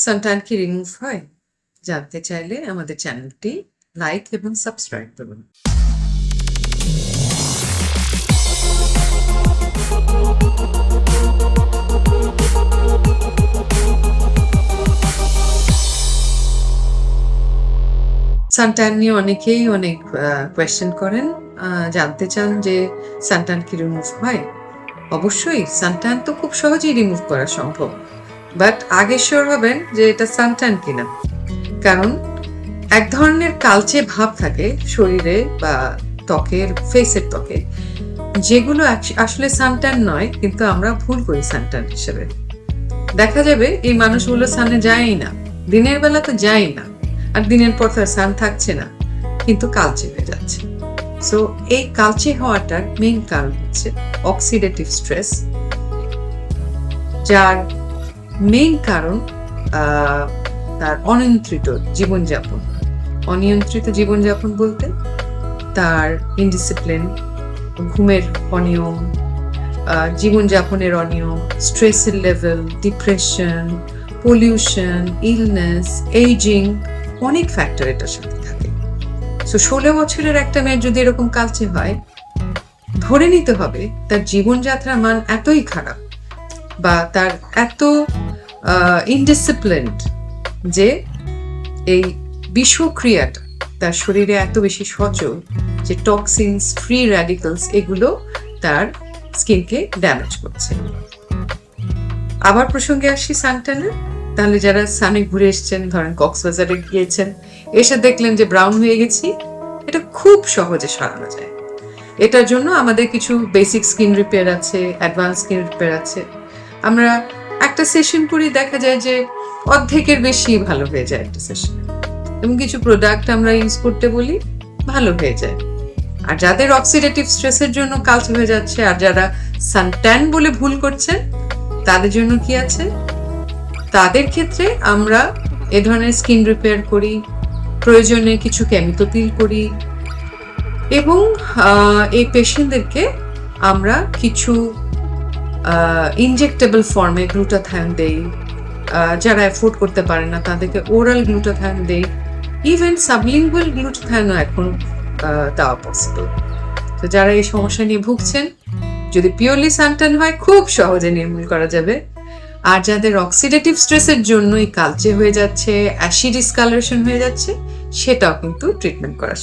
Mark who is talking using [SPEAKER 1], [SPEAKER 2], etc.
[SPEAKER 1] Suntan কি remove হয়? জানতে চাইলে আমাদের চ্যানেলটি লাইক এবং সাবস্ক্রাইব করুন। সানট্যান নিয়ে অনেকেই অনেক কোয়েশ্চেন করেন, জানতে চান যে সানট্যান কি রিমুভ হয়? অবশ্যই সানট্যান তো খুব সহজেই রিমুভ করা সম্ভব, বাট আগে শিওর হবেন যে এটা সানট্যান কিনা। কারণ এক ধরনের কালচে ভাব থাকে শরীরে বা ফেসের ত্বকে, যেগুলো আসলে সানট্যান নয়, কিন্তু আমরা ভুল করি সানট্যান হিসেবে। দেখা যাবে এই মানুষগুলো সানে যায়ই না, দিনের বেলা তো যায়ই না, আর দিনের পর তার সান থাকছে না, কিন্তু কালচে হয়ে যাচ্ছে। সো এই কালচে হওয়াটার মেইন কারণ হচ্ছে অক্সিডেটিভ স্ট্রেস, যার মেইন কারণ তার অনিয়ন্ত্রিত জীবনযাপন। অনিয়ন্ত্রিত জীবনযাপন বলতে তার ইনডিসিপ্লিন, ঘুমের অনিয়ম, জীবনযাপনের অনিয়ম, স্ট্রেসের level, depression, pollution, illness, ageing, অনেক ফ্যাক্টর এটার সাথে থাকে। সো 16 বছরের একটা মেয়ের যদি এরকম কালচে হয়, ধরে নিতে হবে তার জীবনযাত্রার মান এতই খারাপ বা তার এত ইনডিসিপ্লিনড যে এই বিষক্রিয়াটা তার শরীরে এত বেশি সচল যে টক্সিনস, ফ্রি র্যাডিক্যালস, এগুলো তার স্কিনকে ড্যামেজ করছে। আবার প্রসঙ্গে আসি সানট্যানের। তাহলে যারা সানে ঘুরে এসেছেন, ধরেন কক্সবাজারে গিয়েছেন, এসে দেখলেন যে ব্রাউন হয়ে গেছি, এটা খুব সহজে সারানো যায়। এটার জন্য আমাদের কিছু বেসিক স্কিন রিপেয়ার আছে, অ্যাডভান্স স্কিন রিপেয়ার আছে। আমরা একটা সেশন করি, দেখা যায় যে অর্ধেকের বেশি ভালো হয়ে যায় একটা সেশন, এবং কিছু প্রোডাক্ট আমরা ইউজ করতে বলি, ভালো হয়ে যায়। আর যাদের অক্সিডেটিভ স্ট্রেসের জন্য কালচে হয়ে যাচ্ছে, আর যারা সানট্যান বলে ভুল করছেন, তাদের জন্য কি আছে? তাদের ক্ষেত্রে আমরা এ ধরনের স্কিন রিপেয়ার করি, প্রয়োজনে কিছু কেমিক্যাল পিল করি, এবং এই পেশেন্টদেরকে আমরা কিছু ইনজেক্টেবল ফর্মে গ্লুটাথায়ন দেই। যারা অ্যাফোর্ড করতে পারে না তাদেরকে ওরাল গ্লুটাথায়ন দেই। ইভেন সাবলিঙ্গুয়াল গ্লুটাথায়নও এখন দেওয়া পসিবল। তো যারা এই সমস্যা নিয়ে ভুগছেন, যদি পিওরলি সানট্যান হয়, খুব সহজে নির্মূল করা যাবে। আর যাদের অক্সিডেটিভ স্ট্রেসের জন্যই কালচে হয়ে যাচ্ছে, অ্যাসিড ডিসকালারেশন হয়ে যাচ্ছে, সেটাও কিন্তু ট্রিটমেন্ট করা